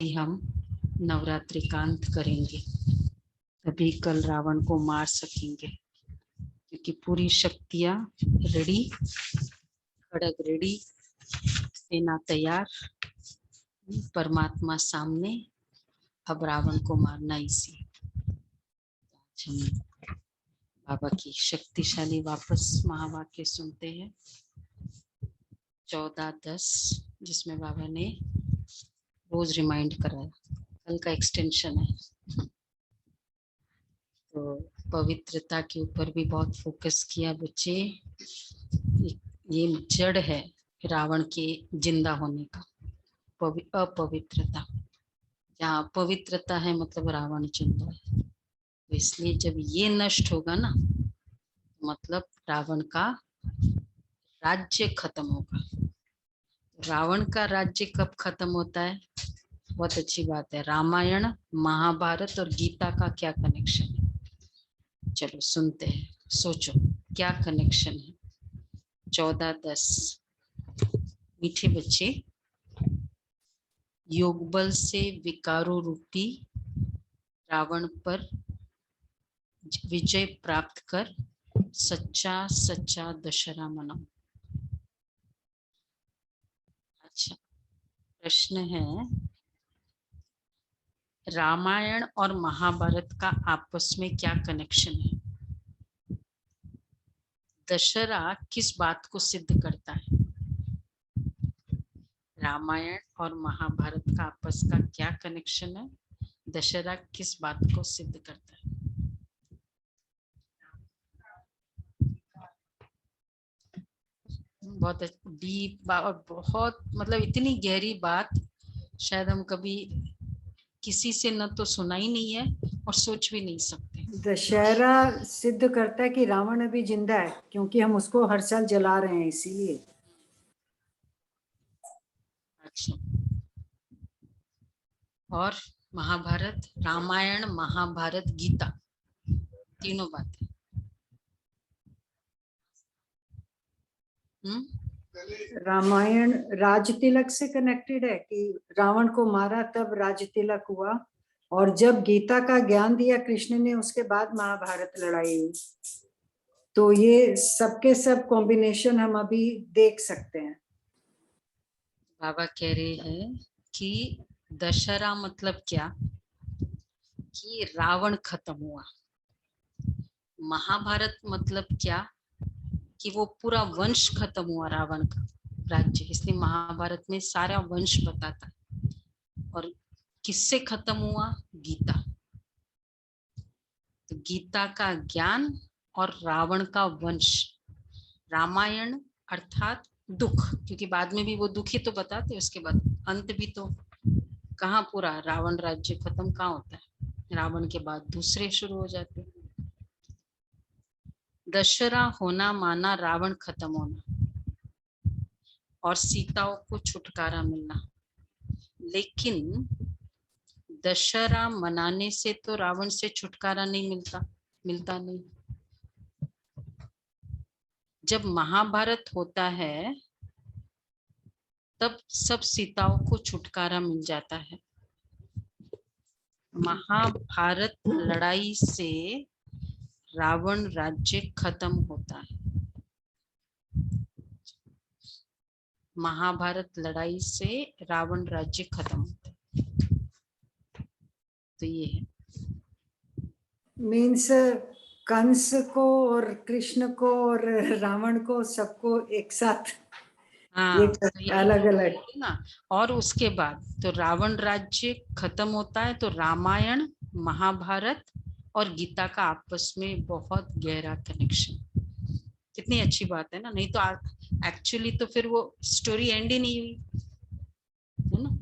हम नवरात्रि का अंत करेंगे, तभी कल रावण को मार सकेंगे, क्योंकि पूरी शक्तियां रेडी, खड़ग रेडी, सेना तैयार, परमात्मा सामने। अब रावण को मारना इसी। बाबा की शक्तिशाली वापस महावाक्य सुनते हैं 14:10, जिसमें बाबा ने रोज रिमाइंड कराया। कल का एक्सटेंशन है, तो पवित्रता के ऊपर भी बहुत फोकस किया बच्चे। ये जड़ है रावण के जिंदा होने का, अपवित्रता। जहाँ पवित्रता है मतलब रावण जिंदा है। तो इसलिए जब ये नष्ट होगा ना, मतलब रावण का राज्य खत्म होगा। रावण का राज्य कब खत्म होता है? बहुत अच्छी बात है। रामायण, महाभारत और गीता का क्या कनेक्शन है? चलो सुनते हैं, सोचो क्या कनेक्शन है। 14:10, मीठे बच्चे, योग बल से विकारों रूपी रावण पर विजय प्राप्त कर सच्चा सच्चा दशहरा मनाओ। अच्छा, प्रश्न है, रामायण और महाभारत का आपस में क्या कनेक्शन है? दशहरा किस बात को सिद्ध करता है? रामायण और महाभारत का आपस का क्या कनेक्शन है? दशहरा किस बात को सिद्ध करता है? बहुत डीप और बहुत मतलब इतनी गहरी बात शायद हम कभी किसी से न तो सुना ही नहीं है और सोच भी नहीं सकते। दशहरा सिद्ध करता है कि रावण अभी जिंदा है, क्योंकि हम उसको हर साल जला रहे हैं, इसीलिए। अच्छा, और महाभारत, रामायण, महाभारत, गीता, तीनों बातें। रामायण राज तिलक से कनेक्टेड है कि रावण को मारा तब राज तिलक हुआ, और जब गीता का ज्ञान दिया कृष्ण ने उसके बाद महाभारत लड़ाई हुई। तो ये सबके सब कॉम्बिनेशन हम अभी देख सकते हैं। बाबा कह रहे हैं कि दशहरा मतलब क्या, कि रावण खत्म हुआ। महाभारत मतलब क्या, कि वो पूरा वंश खत्म हुआ रावण का राज्य। इसलिए महाभारत में सारा वंश बताता है। और किससे खत्म हुआ? गीता। तो गीता का ज्ञान और रावण का वंश। रामायण अर्थात दुख, क्योंकि बाद में भी वो दुखी तो बताते, उसके बाद अंत भी तो कहाँ पूरा रावण राज्य खत्म कहाँ होता है? रावण के बाद दूसरे शुरू हो जाते हैं। दशहरा होना माना रावण खत्म होना और सीताओं को छुटकारा मिलना। लेकिन दशहरा मनाने से तो रावण से छुटकारा नहीं मिलता नहीं। जब महाभारत होता है तब सब सीताओं को छुटकारा मिल जाता है। महाभारत लड़ाई से रावण राज्य खत्म होता है। महाभारत लड़ाई से रावण राज्य खत्म होता है। तो ये है मीन्स कंस को और कृष्ण को और रावण को सबको एक साथ, हाँ, ये अलग अलग ना। और उसके बाद तो रावण राज्य खत्म होता है, तो रामायण, महाभारत और गीता का आपस में बहुत गहरा कनेक्शन। कितनी अच्छी बात है ना। नहीं तो एक्चुअली तो फिर वो स्टोरी एंड ही नहीं हुई है ना।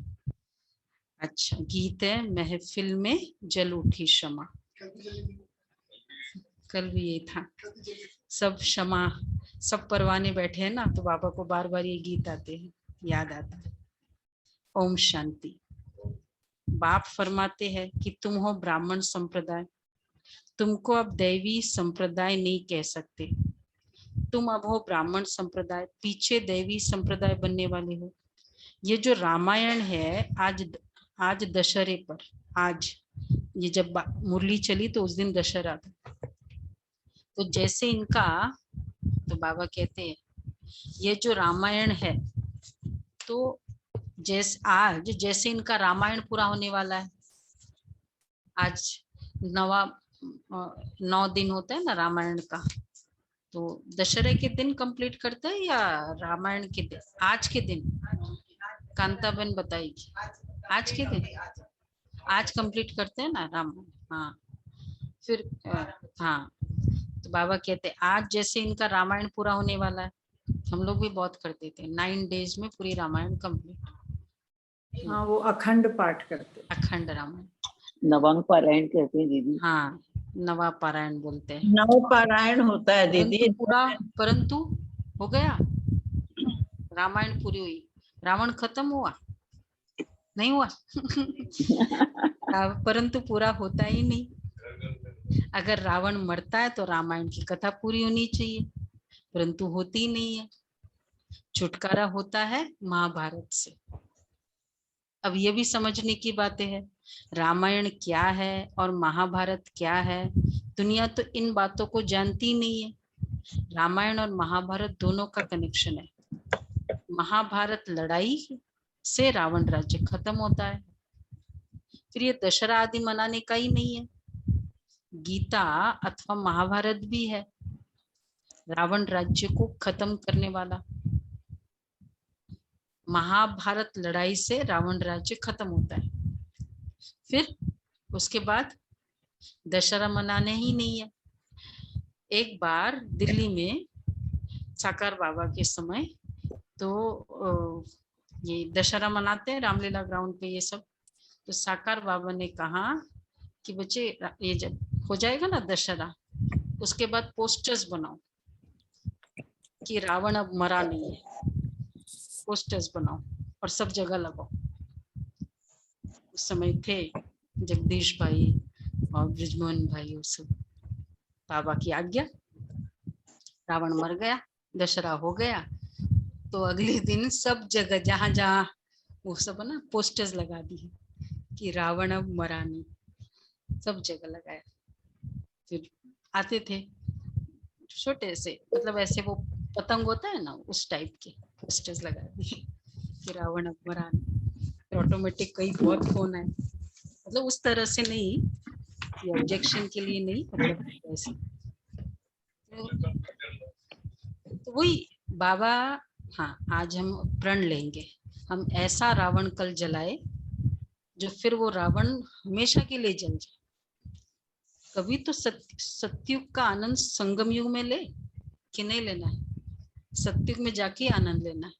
अच्छा, गीत है, महफिल में जल उठी क्षमा। कल भी ये था, सब क्षमा, सब परवाने बैठे हैं ना, तो बाबा को बार बार ये गीत आते हैं, याद आता है। ओम शांति। बाप फरमाते हैं कि तुम हो ब्राह्मण संप्रदाय, तुमको अब दैवी संप्रदाय नहीं कह सकते। तुम अब हो ब्राह्मण संप्रदाय, पीछे दैवी संप्रदाय बनने वाले हो। ये जो रामायण है, आज दशहरे पर, आज ये जब मुरली चली तो उस दिन दशहरा था। तो जैसे इनका, तो बाबा कहते हैं ये जो रामायण है, तो आज जैसे इनका रामायण पूरा होने वाला है, आज 9 दिन होता है ना रामायण का, तो दशहरे के दिन कंप्लीट करते हैं या रामायण के दिन? आज के दिन कांताबेन बताएगी। आज के दिन आज कंप्लीट करते हैं ना रामायण। हाँ, फिर हाँ, तो बाबा कहते हैं आज जैसे इनका रामायण पूरा होने वाला है, हम लोग भी बहुत करते थे 9 डेज में पूरी रामायण कंप्लीट। हाँ, वो अखंड पाठ करते, अखंड रामायण, नवांग पारायण कहते हैं दीदी। हाँ, नवा पारायण बोलते हैं। नव पारायण होता है दीदी। परंतु हो गया, रामायण पूरी हुई, रावण खत्म हुआ नहीं हुआ? परंतु पूरा होता ही नहीं। अगर रावण मरता है तो रामायण की कथा पूरी होनी चाहिए, परंतु होती नहीं है। छुटकारा होता है महाभारत से। अब ये भी समझने की बातें है, रामायण क्या है और महाभारत क्या है। दुनिया तो इन बातों को जानती नहीं है। रामायण और महाभारत दोनों का कनेक्शन है। महाभारत लड़ाई से रावण राज्य खत्म होता है। फिर ये दशहरा आदि मनाने का ही नहीं है। गीता अथवा महाभारत भी है रावण राज्य को खत्म करने वाला। महाभारत लड़ाई से रावण राज्य खत्म होता है। फिर उसके बाद दशहरा मनाने ही नहीं है। एक बार दिल्ली में साकार बाबा के समय तो ये दशहरा मनाते हैं रामलीला ग्राउंड पे ये सब। तो साकार बाबा ने कहा कि बच्चे ये जब हो जाएगा ना दशहरा, उसके बाद पोस्टर्स बनाओ कि रावण अब मरा नहीं है। पोस्टर्स बनाओ और सब जगह लगाओ। उस समय थे जगदीश भाई और ब्रिजमोहन भाई, वो सब। बाबा की आज्ञा, रावण मर गया, दशहरा हो गया, तो अगले दिन सब जगह जहां जहां वो सब ना पोस्टर्स लगा दिए कि रावण अब मरा नहीं, सब जगह लगाया। फिर आते थे छोटे से, मतलब ऐसे वो पतंग होता है ना उस टाइप के पोस्टर्स लगा दिए कि रावण अब मरा नहीं। फिर ऑटोमेटिक कई बहुत फोन आए, मतलब उस तरह से नहीं, ये ऑब्जेक्शन के लिए नहीं, मतलब ऐसे। तो वही बाबा, हाँ, आज हम प्रण लेंगे, हम ऐसा रावण कल जलाए जो फिर वो रावण हमेशा के लिए जल जाए। कभी तो सत्युग का आनंद संगम युग में ले कि नहीं लेना है, सत्युग में जाके आनंद लेना है।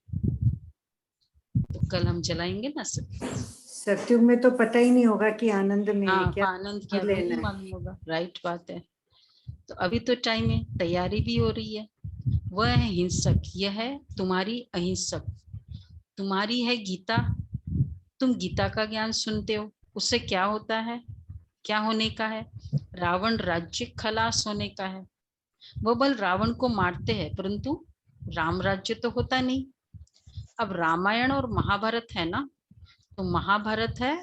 तो कल हम जलाएंगे ना सत्युग में तो पता ही नहीं होगा कि आनंद में हाँ, क्या आनंद क्या लेना नहीं है। मालूम होगा। राइट बात है। तो अभी तो टाइम है, तैयारी भी हो रही है। वह है हिंसक, यह है तुम्हारी अहिंसक। तुम्हारी है गीता, तुम गीता का ज्ञान सुनते हो, उससे क्या होता है, क्या होने का है? रावण राज्य खलास होने का है। वो बल रावण को मारते हैं, परंतु राम राज्य तो होता नहीं। अब रामायण और महाभारत है ना, तो महाभारत है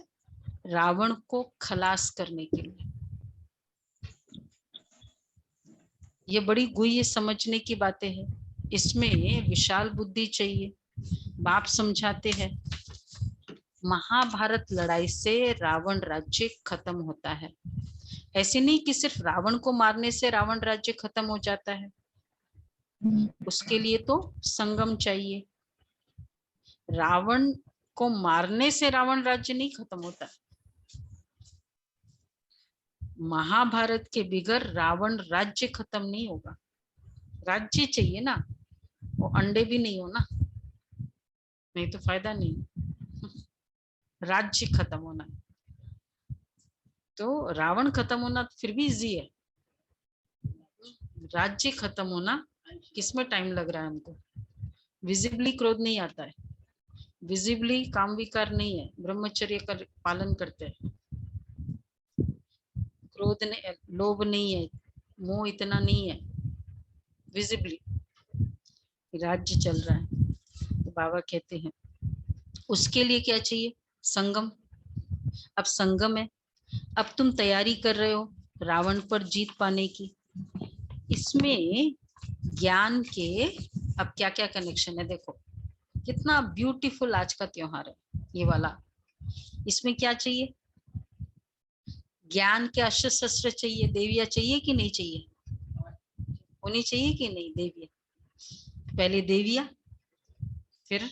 रावण को खलास करने के लिए। ये बड़ी गुह्य समझने की बातें हैं, इसमें विशाल बुद्धि चाहिए। बाप समझाते हैं महाभारत लड़ाई से रावण राज्य खत्म होता है। ऐसे नहीं कि सिर्फ रावण को मारने से रावण राज्य खत्म हो जाता है, उसके लिए तो संगम चाहिए। रावण को मारने से रावण राज्य नहीं खत्म होता। महाभारत के बिगर रावण राज्य खत्म नहीं होगा। राज्य चाहिए ना, वो अंडे भी नहीं हो ना, नहीं तो फायदा नहीं। राज्य खत्म होना, तो रावण खत्म होना फिर भी इजी है, राज्य खत्म होना किसमें टाइम लग रहा है हमको। विजिबली क्रोध नहीं आता है, विजिबली काम विकार नहीं है, ब्रह्मचर्य का पालन करते हैं, क्रोध नहीं, लोभ नहीं है, मोह इतना नहीं है, विजिबली राज्य चल रहा है। तो बाबा कहते हैं उसके लिए क्या चाहिए? संगम। अब संगम है, अब तुम तैयारी कर रहे हो रावण पर जीत पाने की। इसमें ज्ञान के अब क्या क्या कनेक्शन है, देखो कितना ब्यूटीफुल आज का त्योहार है ये वाला। इसमें क्या चाहिए, ज्ञान के अस्त्र शस्त्र चाहिए, देवियां चाहिए कि नहीं चाहिए, होनी चाहिए कि नहीं देवियां। पहले देवियां, फिर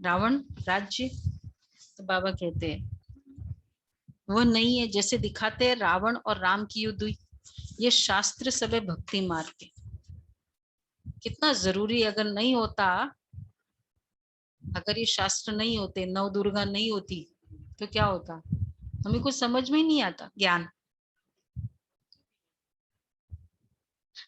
रावण राज्य। तो बाबा कहते हैं वो नहीं है जैसे दिखाते हैं रावण और राम की युद्ध हुई। ये शास्त्र सब है भक्ति मार्ग के, कितना जरूरी। अगर नहीं होता, अगर ये शास्त्र नहीं होते, नव दुर्गा नहीं होती, तो क्या होता, हमें कुछ समझ में ही नहीं आता ज्ञान।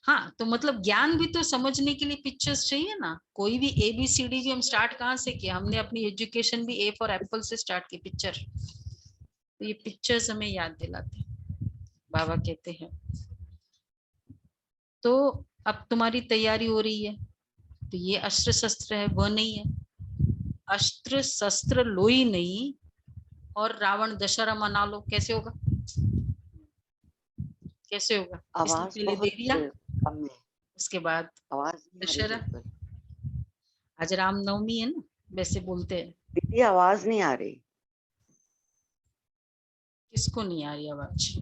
हाँ, तो मतलब ज्ञान भी तो समझने के लिए पिक्चर्स चाहिए ना। कोई भी ABCD भी हम स्टार्ट कहाँ से किया, हमने अपनी एजुकेशन भी A फॉर एप्पल से स्टार्ट की, पिक्चर। तो ये पिक्चर्स हमें याद दिलाते हैं। बाबा कहते हैं तो अब तुम्हारी तैयारी हो रही है, तो ये अस्त्र शस्त्र है वह नहीं है, अस्त्र शस्त्र लो ही नहीं और रावण दशहरा मना लो, कैसे होगा, कैसे होगा। इसलिए आवाज पहले बहुत देवियां, कम है, उसके बाद आवाज नहीं आ रही दशहरा। बिल्कुल। आज रामनवमी है ना, वैसे बोलते हैं। दीदी आवाज नहीं आ रही। किसको नहीं आ रही आवाज,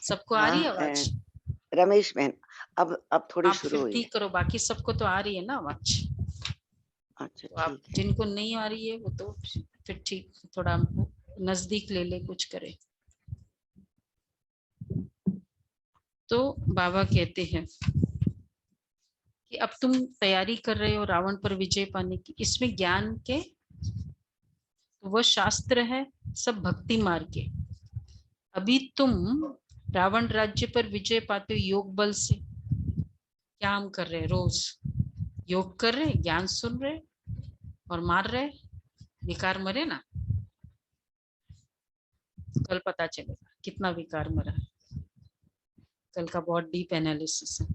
सबको आ हाँ रही है आवाज। रमेश बहन, अब थोड़ी आप शुरू फिर हुई है। ठीक करो, बाकी सबको तो आ रही है ना आवाज। अच्छा तो आप ठीक है। जिनको नहीं आ रही है वो तो फिर ठीक, थोड़ा नजदीक ले ले, कुछ करे। तो बाबा कहते हैं कि अब तुम तैयारी कर रहे हो रावण पर विजय पाने की। इसमें ज्ञान के वह शास्त्र है सब भक्ति मार्ग के। अभी तुम रावण राज्य पर विजय पाते हो योग बल से। क्या हम कर रहे हैं, रोज योग कर रहे, ज्ञान सुन रहे और मार रहे, विकार मरे ना। कल पता चलेगा कितना विकार मरा है, कल का बहुत डीप एनालिसिस है।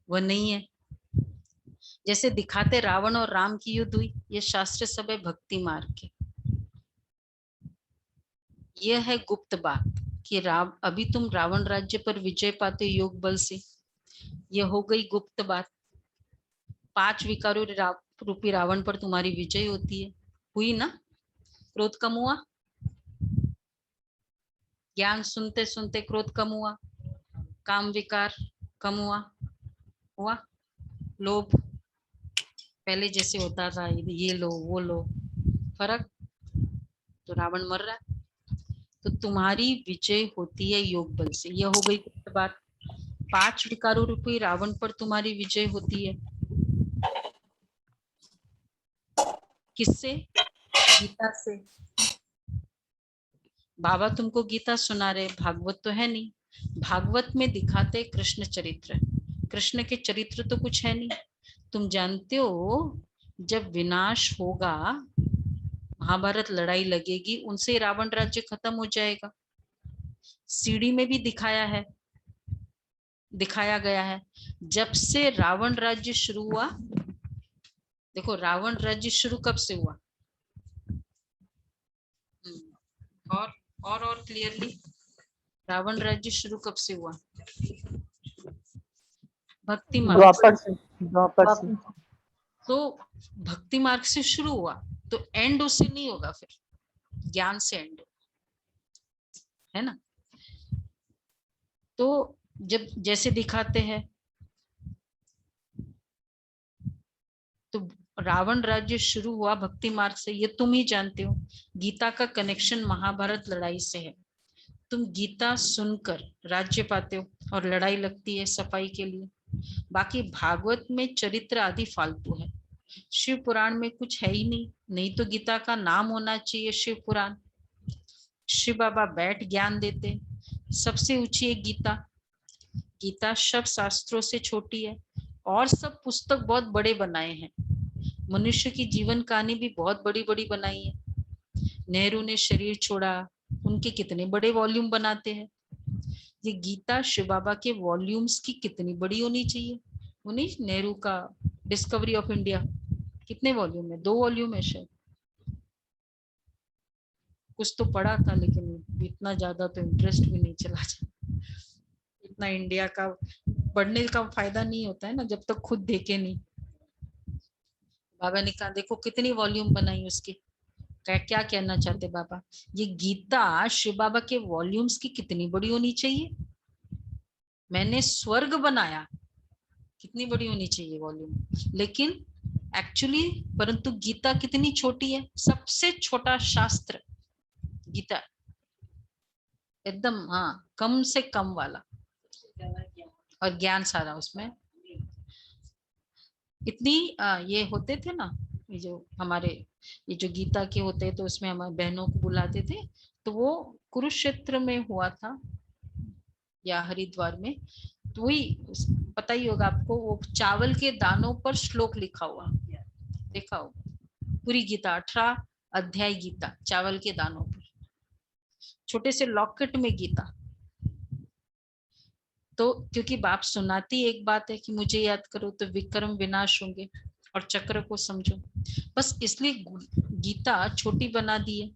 वह नहीं है जैसे दिखाते रावण और राम की युद्ध हुई। ये शास्त्र सब है भक्ति मार्ग के। यह है गुप्त बात कि अभी तुम रावण राज्य पर विजय पाते हो योग बल से। यह हो गई गुप्त बात। 5 विकारों रूपी रावण पर तुम्हारी विजय होती है, हुई ना। क्रोध कम हुआ, ज्ञान सुनते सुनते क्रोध कम हुआ, काम विकार कम हुआ, हुआ लोभ पहले जैसे होता था, ये लो वो लो, फर्क, तो रावण मर रहा है। तो तुम्हारी विजय होती है योग बल से। यह हो गई गुप्त बात। 5 विकारों रूपी रावण पर तुम्हारी विजय होती है किससे, गीता से। बाबा तुमको गीता सुना रहे, भागवत तो है नहीं। भागवत में दिखाते कृष्ण चरित्र, कृष्ण के चरित्र तो कुछ है नहीं। तुम जानते हो जब विनाश होगा, महाभारत लड़ाई लगेगी, उनसे रावण राज्य खत्म हो जाएगा। सीढ़ी में भी दिखाया गया है। जब से रावण राज्य शुरू हुआ, देखो रावण राज्य शुरू कब से हुआ, और क्लियरली रावण राज्य शुरू कब से हुआ, भक्ति मार्ग द्वापर से। तो भक्ति मार्ग से शुरू हुआ, तो एंड उससे नहीं होगा, फिर ज्ञान से एंड है ना। तो जब जैसे दिखाते हैं, तो रावण राज्य शुरू हुआ भक्ति मार्ग से, ये तुम ही जानते हो। गीता का कनेक्शन महाभारत लड़ाई से है। तुम गीता सुनकर राज्य पाते हो और लड़ाई लगती है सफाई के लिए। बाकी भागवत में चरित्र आदि फालतू है, शिव पुराण में कुछ है ही नहीं। नहीं तो गीता का नाम होना चाहिए शिव पुराण। शिव बाबा बैठ ज्ञान देते। सबसे ऊंची है गीता। गीता सब शास्त्रों से छोटी है, और सब पुस्तक बहुत बड़े बनाए हैं। मनुष्य की जीवन कहानी भी बहुत बड़ी बड़ी बनाई है। नेहरू ने शरीर छोड़ा, उनके कितने बड़े वॉल्यूम बनाते हैं। ये गीता शिव बाबा के वॉल्यूम्स की कितनी बड़ी होनी चाहिए। उन्हीं नेहरू का डिस्कवरी ऑफ इंडिया कितने वॉल्यूम है, 2 वॉल्यूम है शायद। कुछ तो पढ़ा था, लेकिन इतना ज्यादा तो इंटरेस्ट भी नहीं चला जाता। इतना इंडिया का पढ़ने का फायदा नहीं होता है ना जब तक खुद देखे नहीं। बाबा ने कहा देखो कितनी वॉल्यूम बनाई उसकी। क्या कहना चाहते बाबा, ये गीता शिव बाबा के वॉल्यूम्स की कितनी बड़ी होनी चाहिए। मैंने स्वर्ग बनाया, कितनी बड़ी होनी चाहिए वॉल्यूम। लेकिन एक्चुअली परंतु गीता कितनी छोटी है, सबसे छोटा शास्त्र गीता, एकदम हाँ कम से कम वाला, और ज्ञान सारा उसमें। इतनी ये होते थे ना, ये जो हमारे ये जो गीता के होते तो उसमें हमारे बहनों को बुलाते थे, तो वो कुरुक्षेत्र में हुआ था या हरिद्वार में, तो वही पता ही होगा आपको, वो चावल के दानों पर श्लोक लिखा हुआ देखा होगा। पूरी गीता 18 अध्याय गीता चावल के दानों पर, छोटे से लॉकेट में गीता। तो क्योंकि बाप सुनाती एक बात है कि मुझे याद करो तो विक्रम विनाश होंगे और चक्र को समझो, बस इसलिए गीता छोटी बना दी है।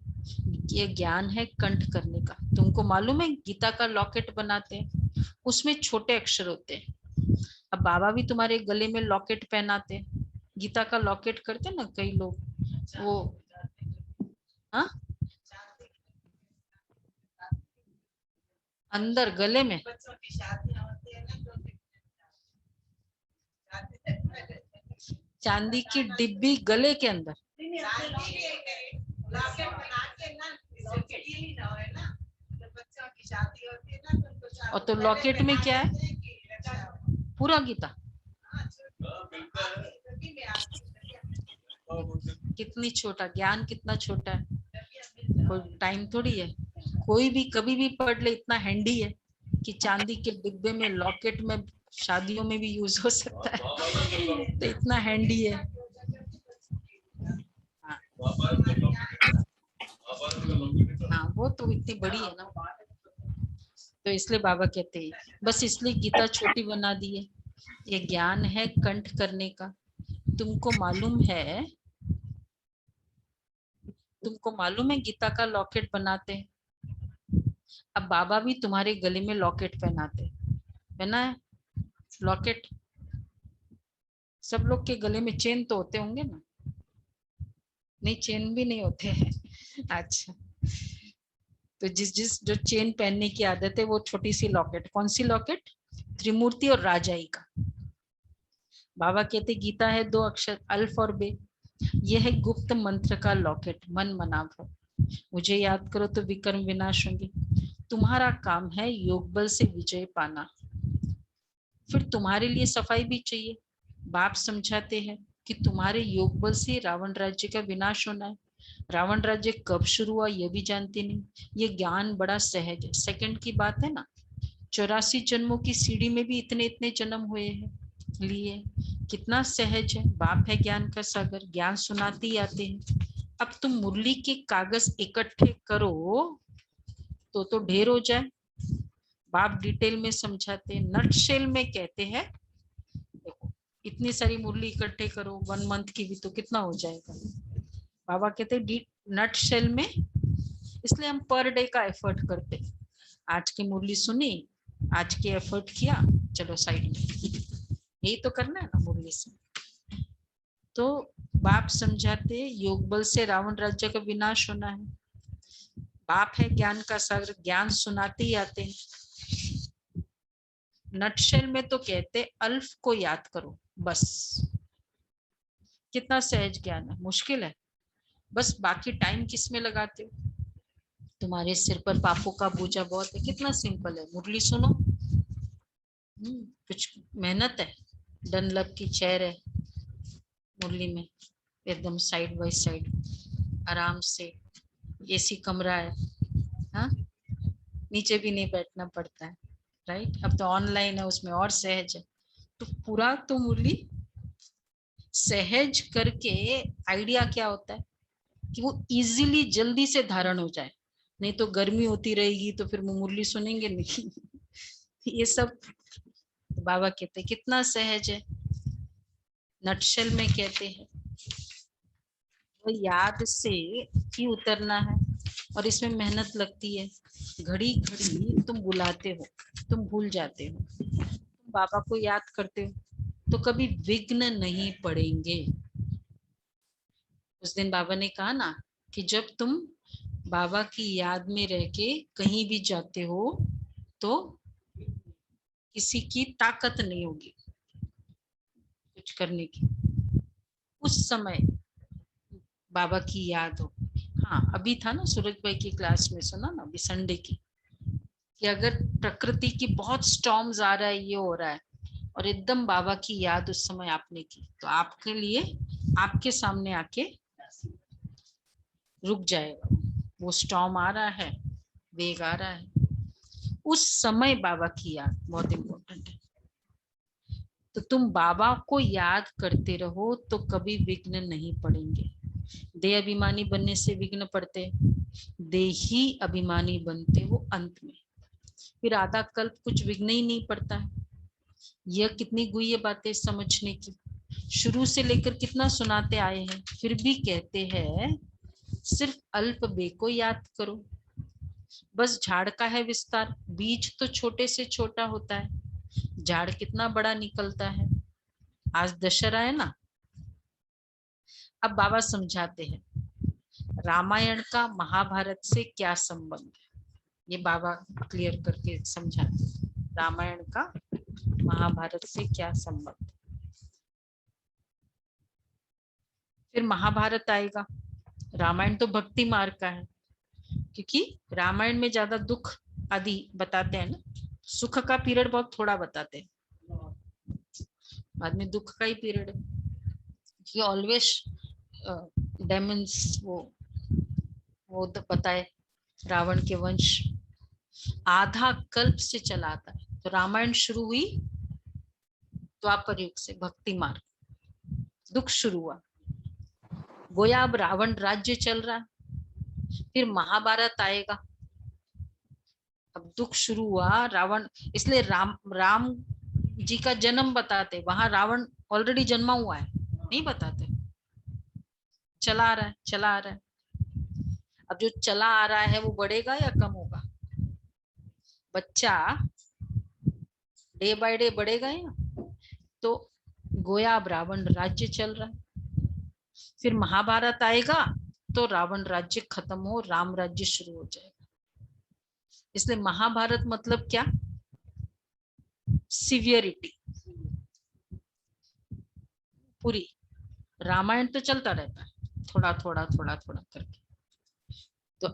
ये ज्ञान है कंठ करने का। तुमको मालूम है गीता का लॉकेट बनाते हैं, उसमें छोटे अक्षर होते हैं। अब बाबा भी तुम्हारे गले में लॉकेट पहनाते हैं, गीता का लॉकेट करते ना कई लोग, वो हाँ अंदर गले में चांदी की डिब्बी गले के अंदर। और तो लॉकेट में क्या है, पूरा गीता। कितनी छोटा ज्ञान, कितना छोटा है, कोई टाइम थोड़ी है। कोई भी कभी भी पढ़ ले, इतना हैंडी है कि चांदी के डिब्बे में लॉकेट में शादियों में भी यूज हो सकता है, तो इतना हैंडी है। हाँ वो तो इतनी बड़ी है ना, तो इसलिए बाबा कहते हैं बस इसलिए गीता छोटी बना दी है। ये ज्ञान है कंठ करने का। तुमको मालूम है, तुमको मालूम है गीता का लॉकेट बनाते हैं। अब बाबा भी तुम्हारे गले में लॉकेट पहनाते हैं, पहना है लॉकेट। सब लोग के गले में चेन तो होते होंगे ना, नहीं चेन भी नहीं होते हैं। अच्छा, तो जिस जो चेन पहनने की आदत है वो छोटी सी लॉकेट, कौन सी लॉकेट, त्रिमूर्ति और राजाई का। बाबा कहते गीता है 2 अक्षर अल्फ और बे, ये है गुप्त मंत्र का लॉकेट। मन मना भव, मुझे याद करो तो विक्रम विनाश होंगे। तुम्हारा काम है योग बल से विजय पाना, फिर तुम्हारे लिए सफाई भी चाहिए। बाप समझाते हैं कि तुम्हारे योग बल से रावण राज्य का विनाश होना है। रावण राज्य कब शुरू हुआ ये भी जानते नहीं। ये ज्ञान बड़ा सहज है, सेकंड की बात है ना। 84 जन्मों की सीढ़ी में भी इतने इतने जन्म हुए हैं लिए, कितना सहज है। बाप है ज्ञान का सागर, ज्ञान सुनाते ही आते हैं। अब तुम मुरली के कागज इकट्ठे करो तो ढेर हो जाए। बाप डिटेल में समझाते हैं, नटशेल में कहते हैं देखो इतनी सारी मुरली इकट्ठे करो 1 मंथ की भी तो कितना हो जाएगा। बाबा कहते हैं नटशेल में, इसलिए हम पर डे का एफर्ट करते। आज की मुरली सुनी, आज के एफर्ट किया, चलो साइड में, यही तो करना है ना मुरली से। तो बाप समझाते योग बल से रावण राज्य का विनाश होना है। बाप है ज्ञान का सागर, ज्ञान सुनाते ही आते हैं। नटशेल में तो कहते अल्फ को याद करो बस। कितना सहज ज्ञान है, मुश्किल है बस। बाकी टाइम किस में लगाते हो, तुम्हारे सिर पर पापों का बोझा बहुत है, कितना सिंपल है। मुरली सुनो, कुछ मेहनत है। डनलप की चेयर है मुरली में, एकदम साइड बाय साइड आराम से, एसी कमरा है, हाँ नीचे भी नहीं बैठना पड़ता है, राइट। अब तो ऑनलाइन है उसमें और सहज है। तो पूरा तो मुरली सहज करके आइडिया क्या होता है कि वो इजीली जल्दी से धारण हो जाए। नहीं तो गर्मी होती रहेगी तो फिर मुरली सुनेंगे नहीं। ये सब बाबा कहते कितना सहज है। नटशेल में कहते हैं वो याद से ही उतरना है। और इसमें मेहनत लगती है। घड़ी घड़ी तुम बुलाते हो, तुम भूल जाते हो, तुम बाबा को याद करते हो, तो कभी विघ्न नहीं पड़ेंगे। उस दिन बाबा ने कहा ना कि जब तुम बाबा की याद में रह के कहीं भी जाते हो तो किसी की ताकत नहीं होगी कुछ करने की। उस समय बाबा की याद हो। हाँ, अभी था ना सूरज भाई की क्लास में सुना ना अभी संडे की, कि अगर प्रकृति की बहुत स्टॉर्म्स आ रहा है, ये हो रहा है, और एकदम बाबा की याद उस समय आपने की, तो आपके लिए आपके सामने आके रुक जाएगा। वो स्टॉर्म आ रहा है, वेग आ रहा है, उस समय बाबा की याद बहुत इंपॉर्टेंट है। तो तुम बाबा को याद करते रहो तो कभी विघ्न नहीं पड़ेंगे। देह अभिमानी बनने से विघ्न पड़ते, देही अभिमानी बनते हो अंत में, फिर आधा कल्प कुछ विघ्न ही नहीं पड़ता है। यह कितनी गुह्य बातें समझने की, शुरू से लेकर कितना सुनाते आए हैं, फिर भी कहते हैं सिर्फ अल्प बे को याद करो। बस झाड़ का है विस्तार, बीज तो छोटे से छोटा होता है, झाड़ कितना बड़ा निकलता है। आज दशहरा है ना। अब बाबा समझाते हैं रामायण का महाभारत से क्या संबंध है, ये बाबा क्लियर करके समझाते हैं। रामायण का महाभारत से क्या संबंध। फिर महाभारत आएगा। रामायण तो भक्ति मार्ग का है, क्योंकि रामायण में ज्यादा दुख आदि बताते हैं ना, सुख का पीरियड बहुत थोड़ा बताते हैं, बाद में दुख का ही पीरियड है। ये ऑलवेज डेमन्स वो तो पता है, रावण के वंश आधा कल्प से चला आता है। तो रामायण शुरू हुई द्वापर युग से, भक्ति मार्ग, दुख शुरू हुआ, गोया अब रावण राज्य चल रहा है। फिर महाभारत आएगा, अब दुख शुरू हुआ, रावण, इसलिए राम जी का जन्म बताते, वहां रावण ऑलरेडी जन्मा हुआ है नहीं बताते, चला आ रहा है, चला आ रहा है। अब जो चला आ रहा है वो बढ़ेगा या कम होगा? बच्चा डे बाय डे बढ़ेगा या? तो गोया अब रावण राज्य चल रहा है। फिर महाभारत आएगा तो रावण राज्य खत्म हो, राम राज्य शुरू हो जाएगा। इसलिए महाभारत मतलब क्या? सिवियरिटी पूरी। रामायण तो चलता रहता है थोड़ा थोड़ा थोड़ा थोड़ा करके। तो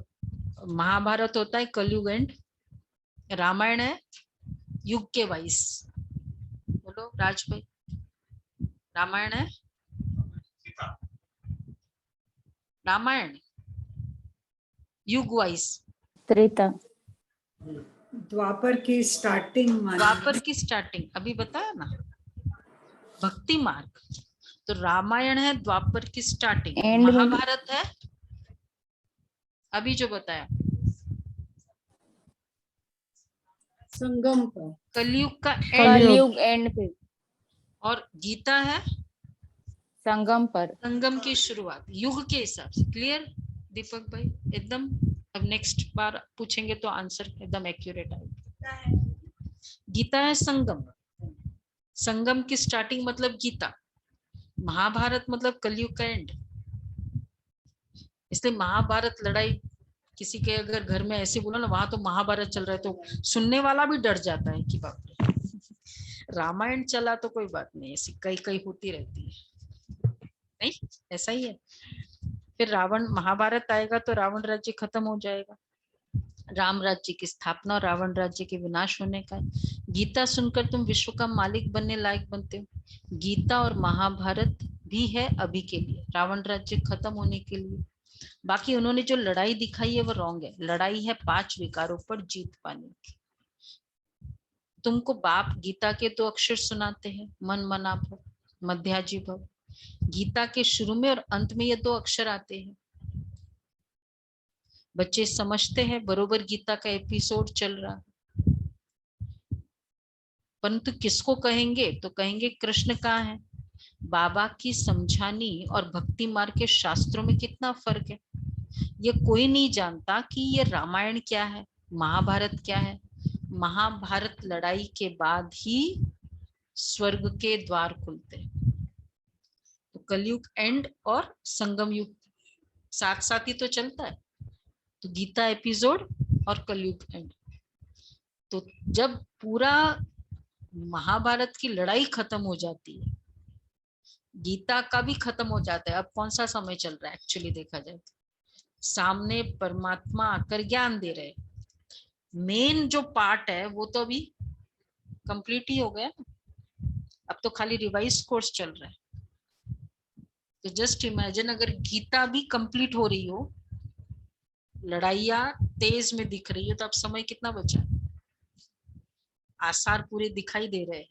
महाभारत होता है कलयुग एंड, रामायण है युग के वाइज। बोलो राज भाई, रामायण है, रामायण युग वाइज। त्रेता। द्वापर की स्टार्टिंग मानी। द्वापर की स्टार्टिंग अभी बताया ना, भक्ति मार्ग। तो रामायण है द्वापर की स्टार्टिंग, एंड में महाभारत है अभी जो बताया संगम का, कलयुग का एंड, कलयुग एंड पे, और गीता है संगम पर। संगम की शुरुआत युग के हिसाब से। क्लियर दीपक भाई? एकदम। अब नेक्स्ट बार पूछेंगे तो आंसर एकदम एक्यूरेट आएगा। गीता है संगम, संगम की स्टार्टिंग मतलब गीता, महाभारत मतलब कलयुग का एंड। इसलिए महाभारत लड़ाई, किसी के अगर घर में ऐसे बोला ना वहां तो महाभारत चल रहा है तो सुनने वाला भी डर जाता है कि बाप रे, रामायण चला तो कोई बात नहीं, ऐसी कई कई होती रहती है, नहीं ऐसा ही है। फिर रावण, महाभारत आएगा तो रावण राज्य खत्म हो जाएगा, राम राज्य की स्थापना और रावण राज्य के विनाश होने का। गीता सुनकर तुम विश्व का मालिक बनने लायक बनते हो। गीता और महाभारत भी है अभी के लिए, रावण राज्य खत्म होने के लिए। बाकी उन्होंने जो लड़ाई दिखाई है वो रॉन्ग है। लड़ाई है 5 विकारों पर जीत पाने की। तुमको बाप गीता के 2 अक्षर सुनाते हैं, मन मना भव, मध्याजी भव। गीता के शुरू में और अंत में ये 2 अक्षर आते हैं। बच्चे समझते हैं बरोबर, गीता का एपिसोड चल रहा है, परंतु किसको कहेंगे? तो कहेंगे कृष्ण कहाँ है। बाबा की समझानी और भक्ति मार्ग के शास्त्रों में कितना फर्क है। ये कोई नहीं जानता कि ये रामायण क्या है, महाभारत क्या है। महाभारत लड़ाई के बाद ही स्वर्ग के द्वार खुलते हैं। तो कलयुग एंड और संगम युग साथ साथ ही तो चलता है। तो गीता एपिसोड और कलयुग एंड। तो जब पूरा महाभारत की लड़ाई खत्म हो जाती है, गीता का भी खत्म हो जाता है। अब कौन सा समय चल रहा है एक्चुअली देखा जाए तो, सामने परमात्मा आकर ज्ञान दे रहे। मेन जो पार्ट है वो तो अभी कंप्लीट ही हो गया, अब तो खाली रिवाइज कोर्स चल रहा है। तो जस्ट इमेजिन अगर गीता भी कंप्लीट हो रही हो, लड़ाइया तेज में दिख रही है, तो अब समय कितना बचा है? आसार पूरे दिखाई दे रहे हैं।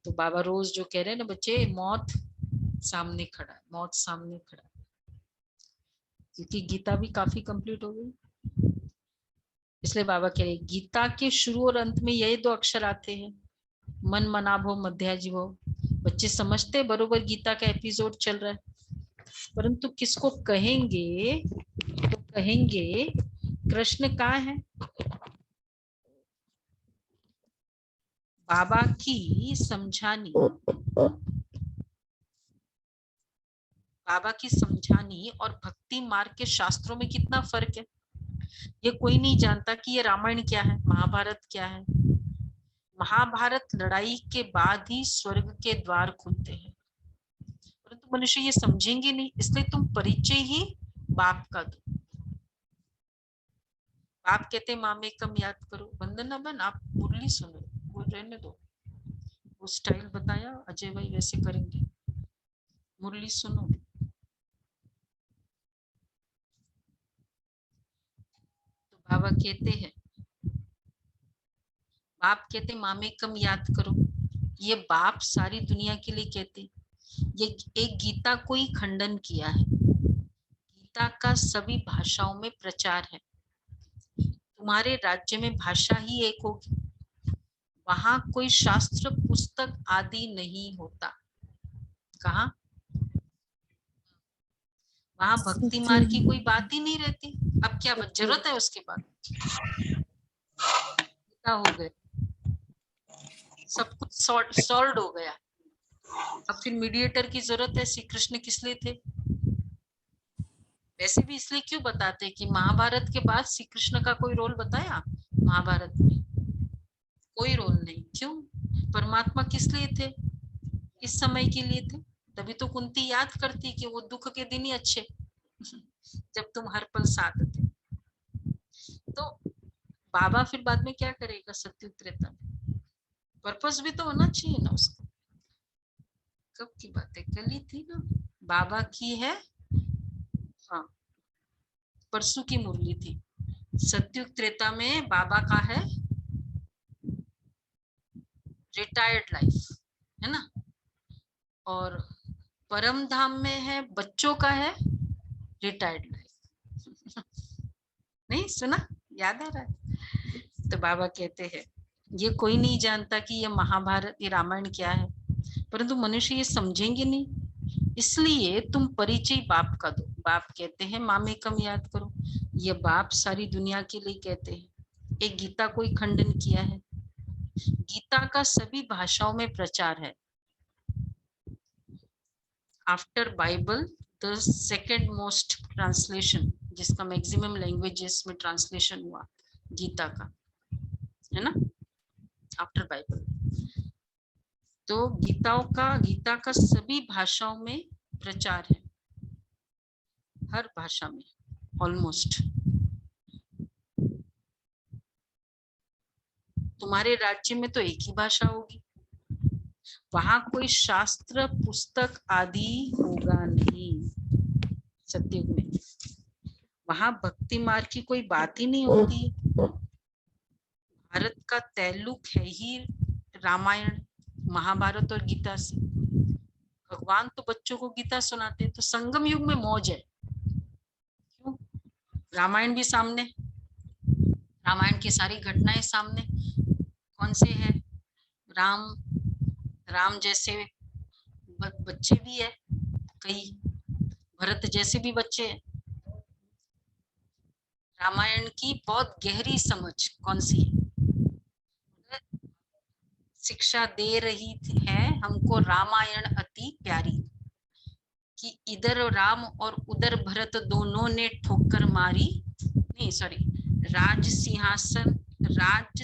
तो बाबा रोज जो कह रहे हैं ना बच्चे, मौत सामने खड़ा है, मौत सामने खड़ा है, क्योंकि गीता भी काफी कंप्लीट हो गई। इसलिए बाबा कह रहे गीता के शुरू और अंत में यही 2 अक्षर आते हैं, मन मनाभो मध्याजीवो। बच्चे समझते बरोबर गीता का एपिसोड चल रहा है, परंतु किसको कहेंगे? तो कहेंगे कृष्ण कहाँ है? बाबा की समझानी, बाबा की समझानी और भक्ति मार्ग के शास्त्रों में कितना फर्क है। ये कोई नहीं जानता कि ये रामायण क्या है, महाभारत क्या है। महाभारत लड़ाई के बाद ही स्वर्ग के द्वार खुलते हैं, परंतु मनुष्य ये समझेंगे नहीं। इसलिए तुम परिचय ही बाप का दो। बाप कहते मामे कम याद करो। वंदना बन आप मुरली सुनो, वो रहने दो, वो स्टाइल बताया अजय भाई वैसे करेंगे। मुरली सुनो। तो बाबा कहते हैं, बाप कहते मामे कम याद करो। ये बाप सारी दुनिया के लिए कहते। ये एक गीता को ही खंडन किया है। गीता का सभी भाषाओं में प्रचार है। तुम्हारे राज्य में भाषा ही एक होगी, वहां कोई शास्त्र पुस्तक आदि नहीं होता। कहा? वहां भक्ति मार्ग की कोई बात ही नहीं रहती। अब क्या जरूरत है उसके बाद? गीता हो गए, सब कुछ सॉल्व हो गया। अब फिर मीडिएटर की जरूरत है? श्री कृष्ण किस लिए थे? वैसे भी इसलिए क्यों बताते कि महाभारत के बाद श्री कृष्ण का कोई रोल बताया महाभारत में? कोई रोल नहीं। क्यों? परमात्मा किस लिए थे? इस समय के लिए थे। तभी तो कुंती याद करती कि वो दुख के दिन ही अच्छे, जब तुम हर पल साथ थे। तो बाबा फिर बाद में क्या करेगा सत्युग त्रेता में? पर्पस भी तो होना चाहिए ना उसको। कब की बातें कल ही थी ना, बाबा की है, हाँ परसों की मुरली थी। सत्युग त्रेता में बाबा का है रिटायर्ड लाइफ, है ना, और परम धाम में है बच्चों का है रिटायर्ड लाइफ। नहीं सुना? याद आ रहा है? तो बाबा कहते हैं ये कोई नहीं जानता कि ये महाभारत, ये रामायण क्या है, परंतु मनुष्य ये समझेंगे नहीं। इसलिए तुम परिचय बाप का दो। बाप कहते हैं मामे कम याद करो। ये बाप सारी दुनिया के लिए कहते हैं। एक गीता को ही खंडन किया है। गीता का सभी भाषाओं में प्रचार है। After Bible the second most translation, जिसका मैक्सिमम लैंग्वेजेस में ट्रांसलेशन हुआ गीता का, है ना, आफ्टर बाइबल। तो गीता का सभी भाषाओं में प्रचार है, हर भाषा में ऑलमोस्ट। तुम्हारे राज्य में तो एक ही भाषा होगी, वहां कोई शास्त्र पुस्तक आदि होगा नहीं। सत्युग में वहां भक्ति मार्ग की कोई बात ही नहीं होती। भारत का तैल्लुक है ही रामायण, महाभारत और गीता से। भगवान तो बच्चों को गीता सुनाते हैं। तो संगम युग में मौज है। क्यों? रामायण भी सामने, रामायण की सारी घटनाएं सामने। कौन से है? राम जैसे बच्चे भी है कई, भरत जैसे भी बच्चे हैं। रामायण की बहुत गहरी समझ कौन सी है? शिक्षा दे रही है हमको रामायण अति प्यारी, कि इधर राम और उधर भरत दोनों ने ठोकर मारी, नहीं सॉरी, राज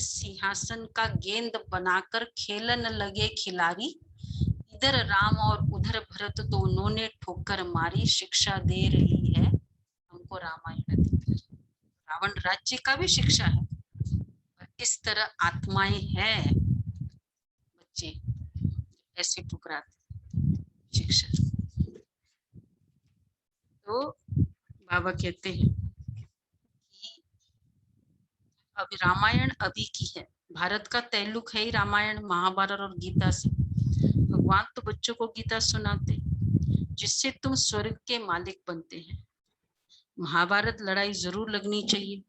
सिंहासन का गेंद बनाकर खेलन लगे खिलाड़ी, इधर राम और उधर भरत दोनों ने ठोकर मारी, शिक्षा दे रही है हमको रामायण। रावण राज्य का भी शिक्षा है, इस तरह आत्माएं हैं बच्चे ऐसे ठुकराते शिक्षा। तो बाबा कहते हैं कि अभी रामायण अभी की है, भारत का तैल्लुक है ही रामायण महाभारत और गीता से। भगवान तो बच्चों को गीता सुनाते जिससे तुम स्वर्ग के मालिक बनते हैं। महाभारत लड़ाई जरूर लगनी चाहिए,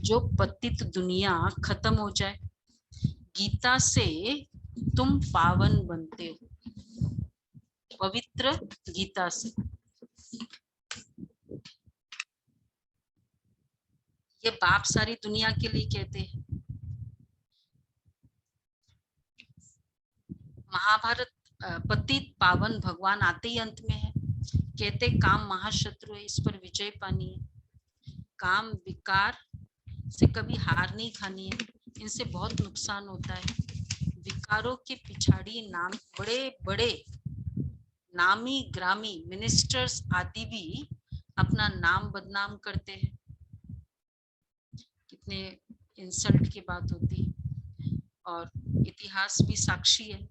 जो पतित दुनिया खत्म हो जाए। गीता से तुम पावन बनते हो, पवित्र गीता से। ये बाप सारी दुनिया के लिए कहते हैं। महाभारत पतित पावन भगवान आते ही अंत में है, कहते काम महाशत्रु है, इस पर विजय पानी है। काम विकार से कभी हार नहीं खानी है, इनसे बहुत नुकसान होता है। विकारों के पिछाड़ी नाम बड़े बड़े नामी ग्रामी मिनिस्टर्स आदि भी अपना नाम बदनाम करते हैं। कितने इंसल्ट की बात होती है, और इतिहास भी साक्षी है।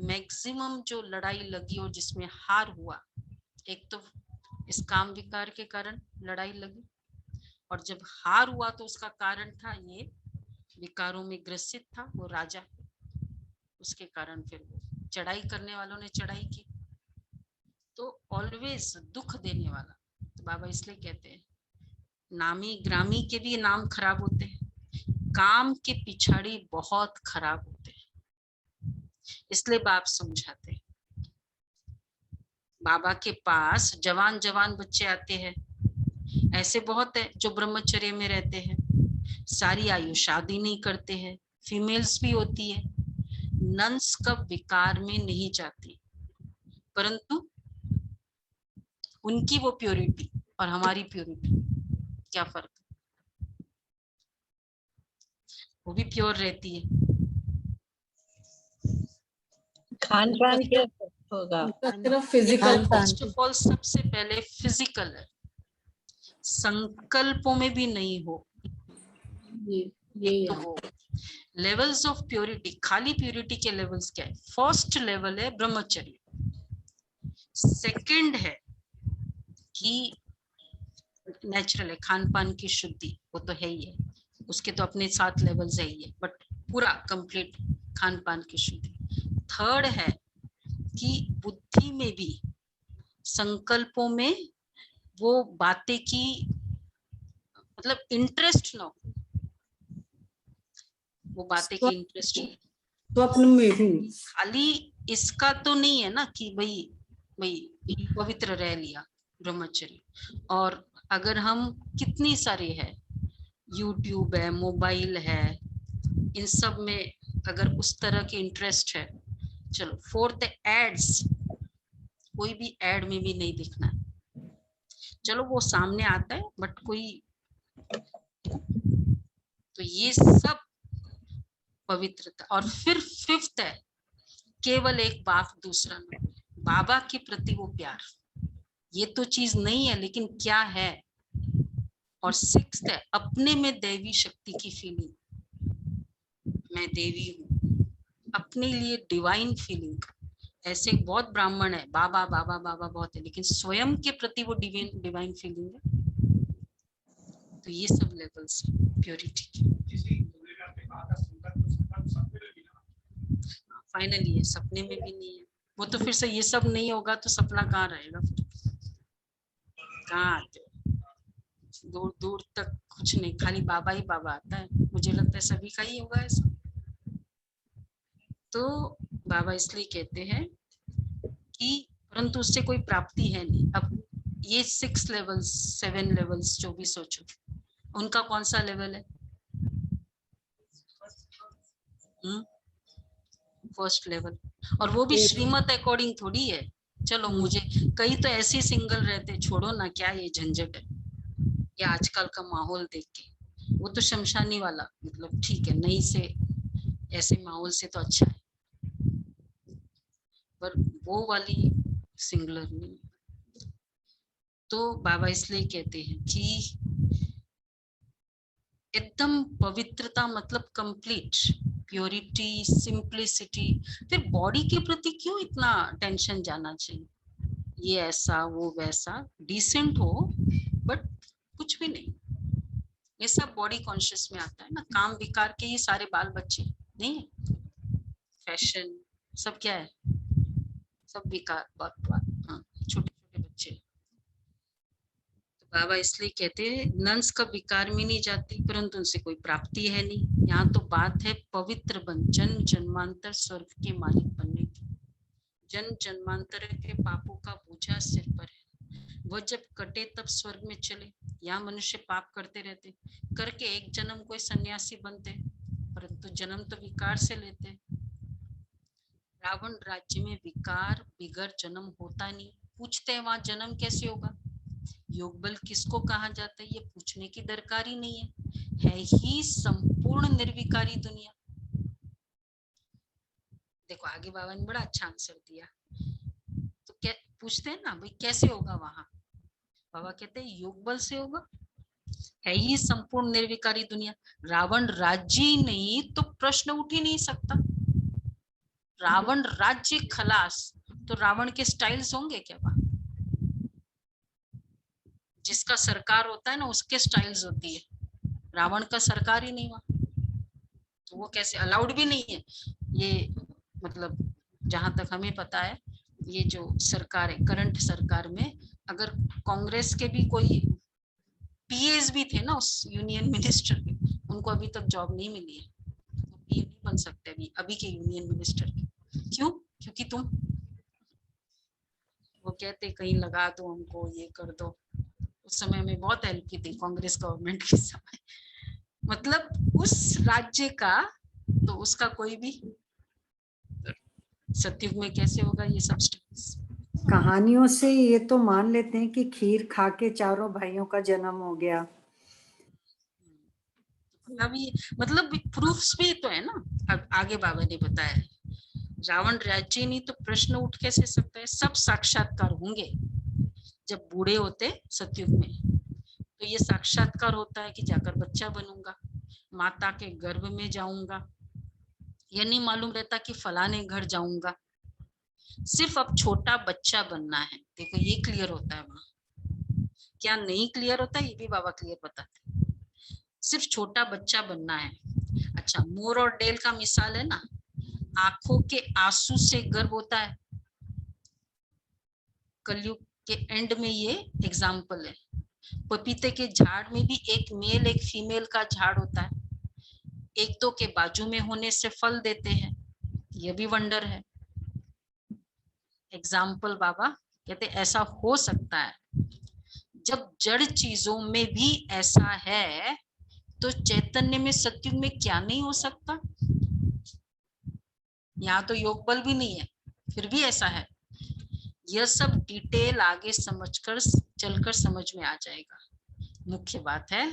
मैक्सिमम जो लड़ाई लगी और जिसमें हार हुआ, एक तो इस काम विकार के कारण लड़ाई लगी, और जब हार हुआ तो उसका कारण था ये विकारों में ग्रसित था वो राजा, उसके कारण फिर वो चढ़ाई करने वालों ने चढ़ाई की। तो ऑलवेज दुख देने वाला, तो बाबा इसलिए कहते हैं नामी ग्रामी के भी नाम खराब होते हैं, काम के पिछाड़ी बहुत खराब होते हैं। इसलिए बाप समझाते हैं। बाबा के पास जवान जवान बच्चे आते हैं, ऐसे बहुत है जो ब्रह्मचर्य में रहते हैं, सारी आयु शादी नहीं करते हैं, फीमेल्स भी होती है, नन्स कब विकार में नहीं जाती, परंतु उनकी वो प्योरिटी और हमारी प्योरिटी क्या फर्क, वो भी प्योर रहती है। खान पान क्या होगा? सिर्फ फिजिकल फर्स्ट ऑफ ऑल सबसे पहले फिजिकल है, संकल्पों में भी नहीं हो। तो वो लेवल्स ऑफ प्योरिटी, खाली प्योरिटी के लेवल्स क्या है? फर्स्ट लेवल है ब्रह्मचर्य, सेकंड है कि नेचुरल है खान पान की शुद्धि, वो तो है ही है, उसके तो अपने 7 लेवल्स है ही है, बट पूरा कंप्लीट खान पान की शुद्धि। थर्ड है कि बुद्धि में भी, संकल्पों में वो बातें की मतलब इंटरेस्ट ना हो, वो बातें की इंटरेस्ट स्वप्न में भी खाली इसका तो नहीं है ना कि भाई पवित्र रह लिया ब्रह्मचर्य। और अगर हम कितनी सारी है, यूट्यूब है, मोबाइल है, इन सब में अगर उस तरह के इंटरेस्ट है, चलो फोर्थ एड्स, कोई भी एड में भी नहीं दिखना है, चलो वो सामने आता है बट कोई, तो ये सब पवित्रता। और फिर फिफ्थ है केवल एक बाप दूसरा नहीं, बाबा के प्रति वो प्यार, ये तो चीज नहीं है लेकिन क्या है। और सिक्स्थ है अपने में दैवी शक्ति की फीलिंग, मैं देवी हूँ, अपने लिए डिवाइन फीलिंग। ऐसे बहुत ब्राह्मण है बाबा बाबा बाबा बहुत है, लेकिन स्वयं के प्रति वो डिवाइन फीलिंग है। तो ये सब लेवल्स प्योरिटी के। फाइनली ये सपने में भी नहीं है, वो तो फिर से ये सब नहीं होगा तो सपना कहाँ रहेगा, कहाँ आते हो? दूर दूर तक कुछ नहीं, खाली बाबा ही बाबा आता है। मुझे लगता है सभी का ही होगा ऐसा। तो बाबा इसलिए कहते हैं कि परंतु उससे कोई प्राप्ति है नहीं। अब ये 6 लेवल्स 7 लेवल्स जो भी सोचो, उनका कौन सा लेवल है? First level. और वो भी श्रीमत अकॉर्डिंग थोड़ी है। चलो मुझे कई तो ऐसे सिंगल रहते, छोड़ो ना, क्या ये झंझट है, ये आजकल का माहौल देख के। वो तो शमशानी वाला, मतलब ठीक है, नहीं से ऐसे माहौल से तो अच्छा है, पर वो वाली सिंगलर नहीं। तो बाबा इसलिए कहते हैं कि एकदम पवित्रता मतलब कंप्लीट प्योरिटी, सिंप्लिसिटी। फिर बॉडी के प्रति क्यों इतना टेंशन जाना चाहिए? ये ऐसा वो वैसा, डिसेंट हो बट कुछ भी नहीं। ये सब बॉडी कॉन्शियस में आता है ना। काम विकार के ये सारे बाल बच्चे नहीं है, फैशन सब क्या है, सब विकार, हाँ, छोटे छोटे बच्चे। बाबा इसलिए कहते हैं नंस का विकार में नहीं जाती, परंतु उनसे कोई प्राप्ति है नहीं। यहाँ तो बात है पवित्र बन, जन्म जन्मांतर स्वर्ग के मालिक बनने की। जन्म जन्मांतर के पापों का बोझा सिर पर है, वह जब कटे तब स्वर्ग में चले। यहाँ मनुष्य पाप करते रहते, करके एक जन्म कोई सन्यासी बनते, परंतु जन्म तो विकार से लेते। रावण राज्य में विकार बिगर जन्म होता नहीं। पूछते हैं वहां जन्म कैसे होगा, योग बल किसको कहा जाता है, ये पूछने की दरकार ही नहीं है ही संपूर्ण निर्विकारी दुनिया। देखो आगे बाबा ने बड़ा अच्छा आंसर दिया। तो क्या पूछते हैं ना भाई कैसे होगा वहां, बाबा कहते हैं योग बल से होगा, है ही संपूर्ण निर्विकारी दुनिया। रावण राज्य ही नहीं तो प्रश्न उठ ही नहीं सकता। रावण राज्य खलास, तो रावण के स्टाइल्स होंगे क्या वहां? जिसका सरकार होता है ना उसके स्टाइल्स होती है, रावण का सरकार ही नहीं वहां, तो वो कैसे, अलाउड भी नहीं है ये। मतलब जहां तक हमें पता है, ये जो सरकार है करंट सरकार में, अगर कांग्रेस के भी कोई पीएस भी थे ना उस यूनियन मिनिस्टर के, उनको अभी तक जॉब नहीं मिली है, तो पीए नहीं बन सकते अभी के यूनियन मिनिस्टर के। क्यों? क्योंकि तुम, वो कहते कहीं लगा दो हमको, ये कर दो। उस समय में बहुत हेल्प की थी कांग्रेस गवर्नमेंट के समय, मतलब उस राज्य का, तो उसका कोई भी। सतयुग में कैसे होगा ये सब स्टेप्स? कहानियों से ये तो मान लेते हैं कि खीर खा के चारों भाइयों का जन्म हो गया। अभी मतलब प्रूफ्स भी तो है ना। अब आगे बाबा ने बताया रावण राज्य नहीं तो प्रश्न उठ कैसे सकता है। सब साक्षात्कार होंगे जब बूढ़े होते सतयुग में, तो ये साक्षात्कार होता है कि जाकर बच्चा बनूंगा, माता के गर्भ में जाऊंगा, ये नहीं मालूम रहता कि फलाने घर जाऊंगा। सिर्फ अब छोटा बच्चा बनना है। देखो ये क्लियर होता है वहां। क्या नहीं क्लियर होता है ये भी बाबा क्लियर बताते। सिर्फ छोटा बच्चा बनना है। अच्छा, मोर और डेल का मिसाल है ना, आंखों के आंसू से गर्भ होता है। कलयुग के एंड में ये एग्जाम्पल है। पपीते के झाड़ में भी एक मेल एक फीमेल का झाड़ होता है, एक दो के बाजू में होने से फल देते हैं, ये भी वंडर है। एग्जाम्पल बाबा कहते ऐसा हो सकता है। जब जड़ चीजों में भी ऐसा है तो चैतन्य में सतयुग में क्या नहीं हो सकता। यहाँ तो योग बल भी नहीं है, फिर भी ऐसा है। यह सब डिटेल आगे समझकर चलकर समझ में आ जाएगा। मुख्य बात है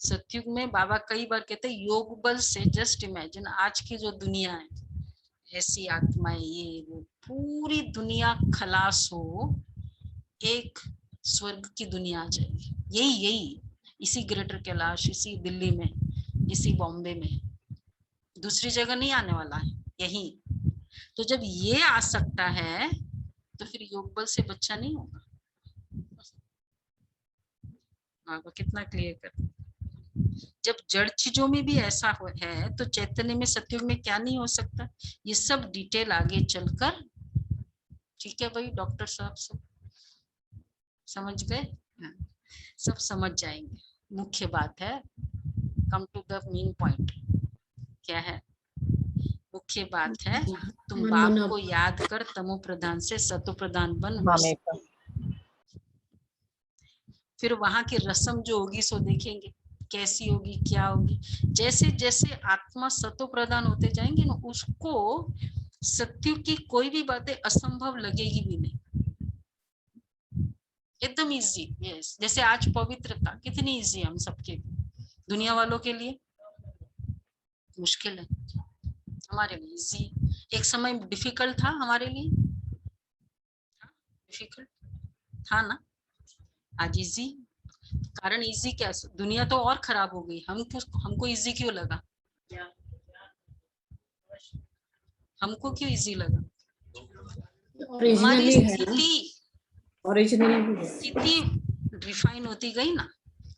सतयुग में बाबा कई बार कहते हैं योग बल से, जस्ट इमेजिन आज की जो दुनिया है, ऐसी आत्माएं ये वो पूरी दुनिया खलास हो, एक स्वर्ग की दुनिया आ जाएगी। यही इसी ग्रेटर कैलाश, इसी दिल्ली में, इसी बॉम्बे में, दूसरी जगह नहीं आने वाला है, यही। तो जब ये आ सकता है तो फिर योग बल से बच्चा नहीं होगा। आपको कितना क्लियर कर। जब जड़ चीजों में भी ऐसा है तो चैतन्य में सतयुग में क्या नहीं हो सकता। ये सब डिटेल आगे चलकर, ठीक है भाई डॉक्टर साहब, सब समझ गए, सब समझ जाएंगे। मुख्य बात है, come to the main point, क्या है मुख्य बात है, तुम बाप को याद कर तमो प्रधान से सतो प्रधान बन, फिर वहां की रस्म जो होगी सो देखेंगे कैसी होगी, क्या होगी। जैसे जैसे आत्मा सतो प्रदान होते जाएंगे ना, उसको सत्य की कोई भी बातें असंभव लगेगी भी नहीं, एकदम इजी। यस, जैसे आज पवित्रता कितनी इजी है हम सबके लिए, दुनिया वालों के लिए मुश्किल है, हमारे लिए इजी। एक समय डिफिकल्ट था हमारे लिए, डिफिकल्ट था ना, आज इजी। कारण इजी क्या, दुनिया तो और खराब हो गई, हमको इजी क्यों लगा, हमको क्यों इजी लगा, हमारी ओरिजिनली है ना, स्थिति ओरिजिनली भी है। स्थिति रिफाइन होती गई ना,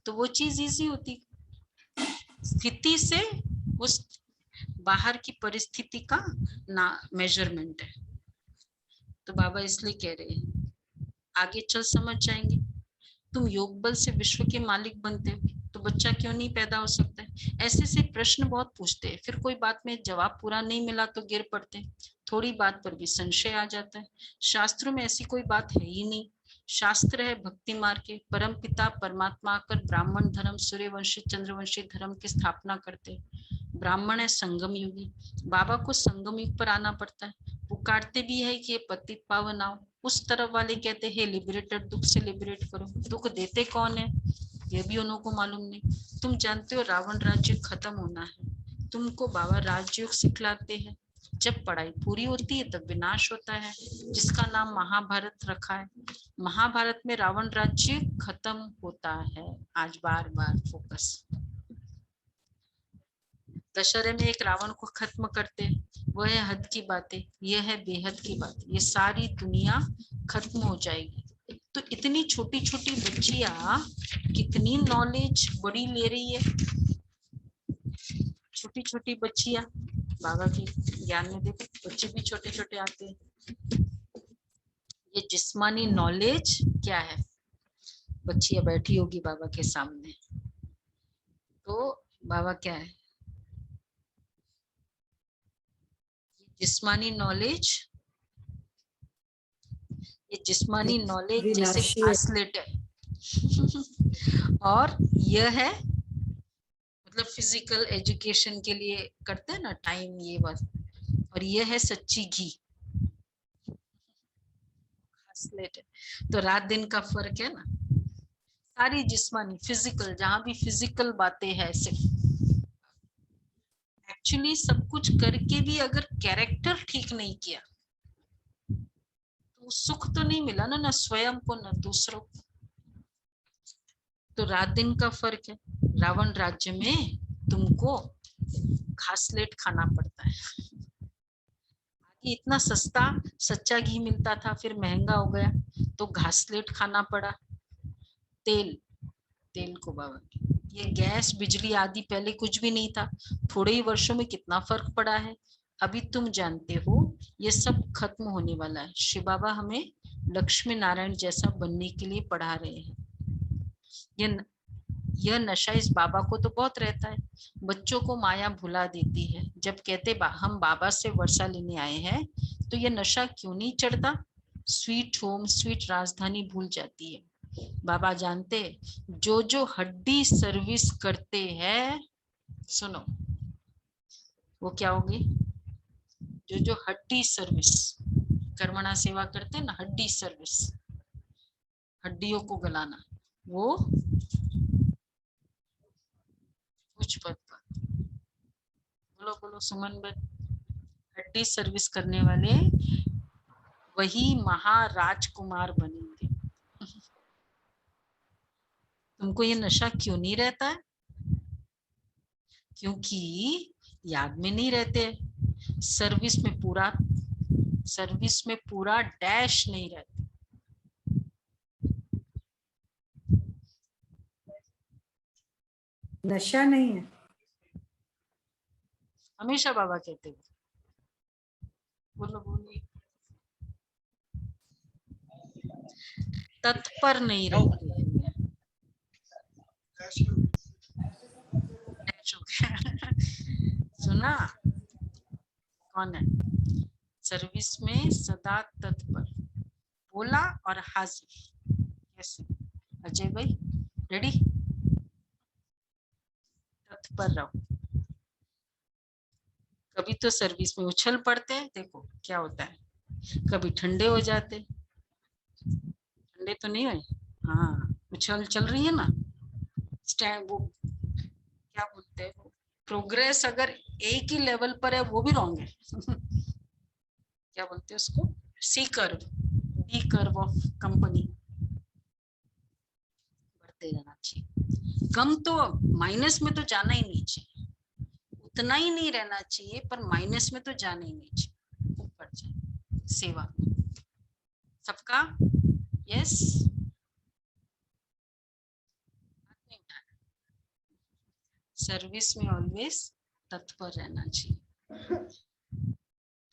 तो वो चीज इजी होती। स्थिति से उस बाहर की परिस्थिति का ना मेजरमेंट है। तो बाबा इसलिए कह रहे हैं आगे चल समझ जाएंगे। तुम योग बल से विश्व के मालिक बनते हो तो बच्चा क्यों नहीं पैदा हो सकता है। ऐसे से प्रश्न बहुत पूछते हैं, फिर कोई बात में जवाब पूरा नहीं मिला तो गिर पड़ते हैं, थोड़ी बात पर भी संशय आ जाता है। शास्त्रों में ऐसी कोई बात है ही नहीं। शास्त्र है भक्ति मार्ग के, परम पिता परमात्मा आकर ब्राह्मण धर्म सूर्यवंशी चंद्रवंशी धर्म की स्थापना करते। ब्राह्मण है संगम युगी, बाबा को संगम युग पर आना पड़ता है। पुकारते भी है कि ये पतित पावन आओ, उस तरफ वाले कहते हैं लिबरेटर, दुख से लिबरेट करो। दुख देते कौन है ये भी उनको मालूम नहीं। तुम जानते हो रावण राज्य खत्म होना है, तुमको बाबा राजयोग सिखलाते हैं। जब पढ़ाई पूरी होती है तब विनाश होता है, जिसका नाम महाभारत रखा है। महाभारत में रावण राज्य खत्म होता है। आज बार बार फोकस, दशहरे में एक रावण को खत्म करते, वह है हद की बातें, यह है बेहद की बात, ये सारी दुनिया खत्म हो जाएगी। तो इतनी छोटी छोटी बच्चियां कितनी नॉलेज बड़ी ले रही है, छोटी छोटी बच्चियां बाबा के ज्ञान में। देखो बच्चे भी छोटे छोटे आते हैं। ये जिस्मानी नॉलेज क्या है, बच्चियां बैठी होगी बाबा के सामने, तो बाबा क्या है, जिस्मानी नॉलेज, ये जिस्मानी नॉलेज जैसे विनाशी है। घासलेट है और यह है मतलब फिजिकल एजुकेशन के लिए करते हैं ना टाइम ये बात, और यह है सच्ची घी घासलेट है। तो रात दिन का फर्क है ना, सारी जिस्मानी फिजिकल, जहां भी फिजिकल बातें हैं सिर्फ, एक्चुअली सब कुछ करके भी अगर कैरेक्टर ठीक नहीं किया तो सुख तो नहीं मिला ना स्वयं को ना दूसरों को। तो रात दिन का फर्क है। रावण राज्य में तुमको घासलेट खाना पड़ता है। आगे इतना सस्ता सच्चा घी मिलता था, फिर महंगा हो गया तो घासलेट खाना पड़ा। तेल, तेल को बाबा, ये गैस बिजली आदि पहले कुछ भी नहीं था, थोड़े ही वर्षों में कितना फर्क पड़ा है। अभी तुम जानते हो ये सब खत्म होने वाला है। शिव बाबा हमें लक्ष्मी नारायण जैसा बनने के लिए पढ़ा रहे हैं। यह नशा इस बाबा को तो बहुत रहता है, बच्चों को माया भुला देती है। जब कहते हम बाबा से वर्षा लेने आए हैं तो यह नशा क्यों नहीं चढ़ता, स्वीट होम स्वीट राजधानी भूल जाती है। बाबा जानते जो हड्डी सर्विस करते हैं, सुनो वो क्या होगी, जो हड्डी सर्विस कर्मणा सेवा करते हैं ना, हड्डी सर्विस, हड्डियों को गलाना, वो कुछ पद पर बोलो बोलो सुमन बन, हड्डी सर्विस करने वाले वही महाराजकुमार बनेंगे। तुमको ये नशा क्यों नहीं रहता है, क्योंकि याद में नहीं रहते, सर्विस में पूरा डैश नहीं रहता। नशा नहीं है, हमेशा बाबा कहते हैं, बोलो बोलिए, तत्पर नहीं रहते हैं। सुना कौन है, सर्विस में सदा तत्पर, बोला और हाजिर। कैसे अजय भाई, रेडी? तत्पर रहो। कभी तो सर्विस में उछल पड़ते हैं, देखो क्या होता है, कभी ठंडे हो जाते, ठंडे तो नहीं हुए, हाँ उछल चल रही है ना, स्टैंड वो क्या बोलते हैं, प्रोग्रेस अगर एक ही लेवल पर है वो भी रॉन्ग है। क्या बोलते हैं उसको, C curve, D curve of company, बढ़ते रहना चाहिए। कम तो माइनस में तो जाना ही नहीं चाहिए, उतना ही नहीं रहना चाहिए, पर माइनस में तो जाना ही नहीं चाहिए, ऊपर जाए। सेवा सबका यस, सर्विस में ऑलवेज तत्पर रहना चाहिए,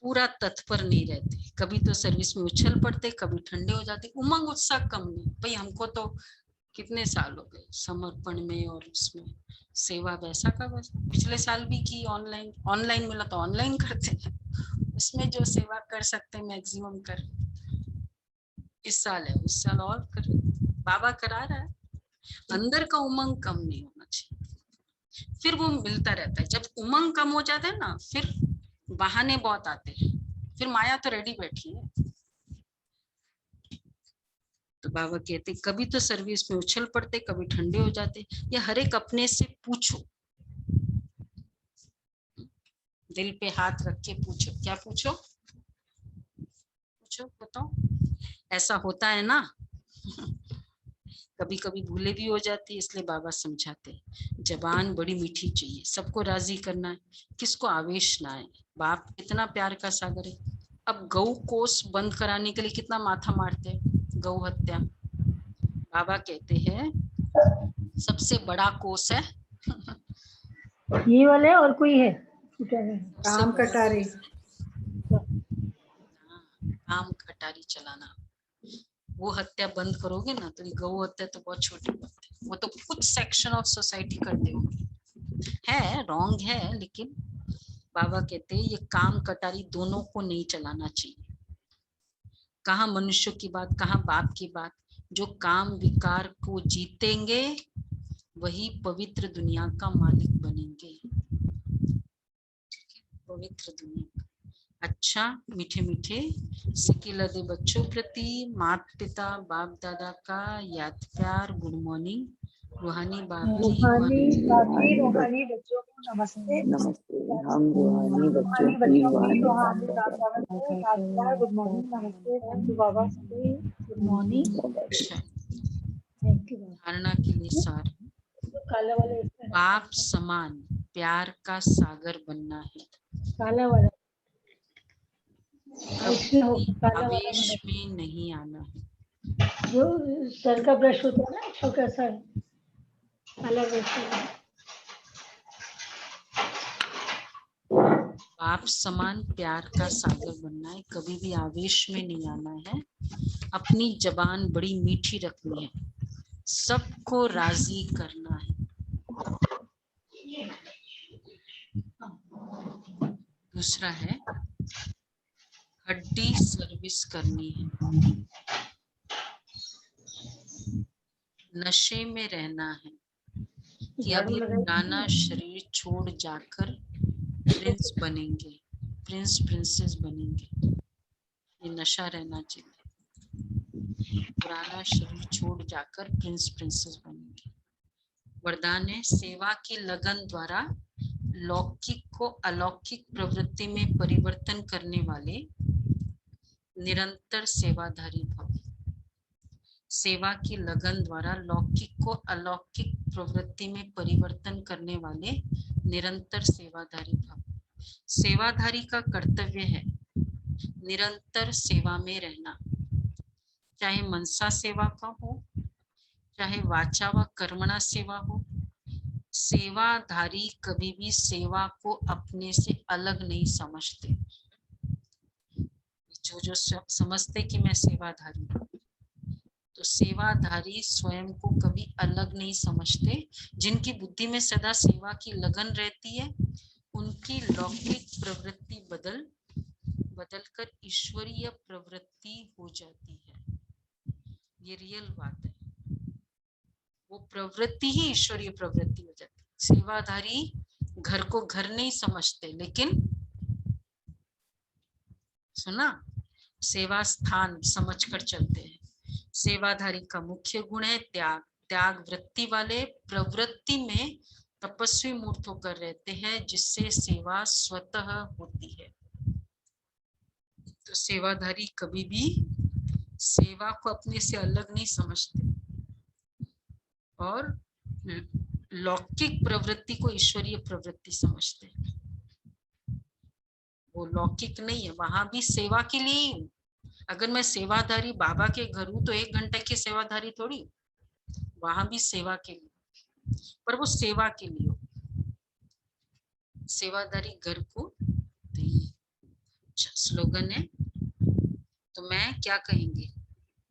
पूरा तत्पर नहीं रहते, कभी तो सर्विस में उछल पड़ते, कभी ठंडे हो जाते, उमंग उत्साह कम नहीं। भाई हमको तो कितने साल हो गए समर्पण में और उसमें, सेवा वैसा का वैसा, पिछले साल भी की, ऑनलाइन, ऑनलाइन मिला तो ऑनलाइन करते हैं, उसमें जो सेवा कर सकते हैं मैक्सिमम कर, इस साल है उस साल और कर, बाबा करा रहा है, अंदर का उमंग कम नहीं होना चाहिए, फिर वो मिलता रहता है। जब उमंग कम हो जाता है ना, फिर बहाने बहुत आते हैं, फिर माया तो रेडी बैठी है। तो बाबा कहते कभी तो सर्विस में उछल पड़ते, कभी ठंडे हो जाते, या हर एक अपने से पूछो, दिल पे हाथ रख के पूछो, क्या पूछो, पूछो बताओ, ऐसा होता है ना। कभी कभी भूले भी हो जाती है, इसलिए बाबा समझाते जबान बड़ी मीठी चाहिए, सबको राजी करना है, किसको आवेश ना आए, बाप कितना प्यार का सागर है। अब गौ कोष बंद कराने के लिए कितना माथा मारते हैं, गौ हत्या, बाबा कहते हैं सबसे बड़ा कोष है ये वाले और कोई है क्या है? सबसे काम बड़ा कटारे, काम खटारी चलाना, वो हत्या बंद करोगे ना, तो गौ हत्या तो बहुत छोटी बात है, वो तो कुछ सेक्शन ऑफ सोसाइटी करते होंगे, है रॉन्ग है, लेकिन बाबा कहते हैं ये काम कटारी दोनों को नहीं चलाना चाहिए। कहाँ मनुष्य की बात, कहाँ बाप की बात, जो काम विकार को जीतेंगे वही पवित्र दुनिया का मालिक बनेंगे, पवित्र दुनिया। अच्छा मीठे मीठे सिकिलदे बच्चों प्रति माता पिता बाप दादा का याद प्यार, गुड मॉर्निंग, रूहानी बाप जी, रूहानी बाकी रूहानी बच्चों को नमस्ते। नमस्ते, हम रूहानी बच्चों की रूहानी रूहानी बाबा को नमस्ते, गुड मॉर्निंग, नमस्ते, थैंक यू बाबा सभी, गुड मॉर्निंग, अच्छा थैंक यू धारणा के लिए सार, काला वाले बाप समान प्यार का सागर बनना है, काला वाला कभी काला आवेश वाला में नहीं आना है, जो सर का ब्रश होता है ना छोटा सा काला ब्रश होता है। बाप समान प्यार का सागर बनना है, कभी भी आवेश में नहीं आना है, अपनी जबान बड़ी मीठी रखनी है, सबको राजी करना है। दूसरा है हड्डी सर्विस करनी है, नशे में रहना है कि अभी पुराना शरीर छोड़ जाकर प्रिंस बनेंगे, प्रिंस प्रिंसेस बनेंगे, ये नशा रहना चाहिए, पुराना शरीर छोड़ जाकर प्रिंस प्रिंसेस बनेंगे। वरदान है सेवा की लगन द्वारा लौकिक को अलौकिक प्रवृत्ति में परिवर्तन करने वाले निरंतर सेवाधारी भव, सेवा की लगन द्वारा लौकिक को अलौकिक प्रवृत्ति में परिवर्तन करने वाले निरंतर सेवाधारी भव। सेवाधारी का कर्तव्य है निरंतर सेवा में रहना, चाहे मनसा सेवा का हो, चाहे वाचा व कर्मणा सेवा हो। सेवाधारी कभी भी सेवा को अपने से अलग नहीं समझते, जो समझते कि मैं सेवाधारी हूँ, तो सेवाधारी स्वयं को कभी अलग नहीं समझते, जिनकी बुद्धि में सदा सेवा की लगन रहती है, उनकी लौकिक प्रवृत्ति बदलकर ईश्वरीय प्रवृत्ति हो जाती है, ये रियल बात है। वो प्रवृत्ति ही ईश्वरीय प्रवृत्ति हो जाती है। सेवाधारी घर को घर नहीं समझते, लेकिन सुना, सेवा स्थान समझकर चलते हैं। सेवाधारी का मुख्य गुण है त्याग। त्याग वृत्ति वाले प्रवृत्ति में तपस्वी मूर्त होकर रहते हैं, जिससे सेवा स्वतः होती है। तो सेवाधारी कभी भी सेवा को अपने से अलग नहीं समझते और लौकिक प्रवृत्ति को ईश्वरीय प्रवृत्ति समझते हैं। वो लौकिक नहीं है, वहां भी सेवा के लिए ही हूँ। अगर मैं सेवाधारी बाबा के घर हूं तो 1 घंटे की सेवाधारी थोड़ी, वहां भी सेवा के लिए, पर वो सेवा के लिए हो। सेवाधारी घर को स्लोगन है, तो मैं क्या कहेंगे,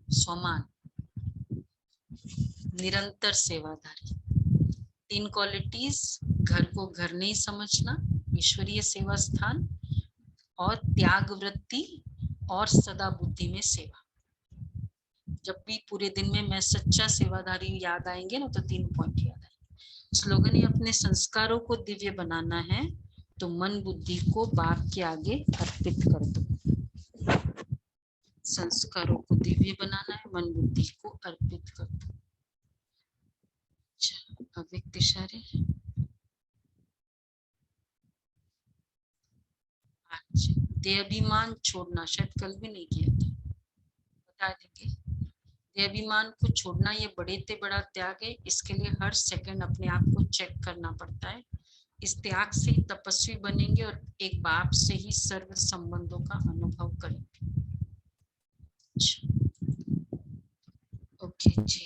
स्वमान निरंतर सेवाधारी। 3 क्वालिटीज, घर को घर नहीं समझना, ईश्वरीय सेवा स्थान, और त्याग वृत्ति, और सदा बुद्धि में सेवा। जब भी पूरे दिन में मैं सच्चा सेवाधारी याद आएंगे ना, तो 3 पॉइंट याद आएंगे। स्लोगन है, अपने संस्कारों को दिव्य बनाना है तो मन बुद्धि को बाप के आगे अर्पित कर दो। संस्कारों को दिव्य बनाना है, मन बुद्धि को अर्पित कर दो। अव्यक्त इशारे। अच्छा, देहाभिमान छोड़ना, शायद कल भी नहीं किया था, बता देंगे। देहाभिमान को छोड़ना ये बड़े से बड़ा त्याग है। इसके लिए हर सेकंड अपने आप को चेक करना पड़ता है। इस त्याग से ही तपस्वी बनेंगे और एक बाप से ही सर्व संबंधों का अनुभव करेंगे। ओके जी।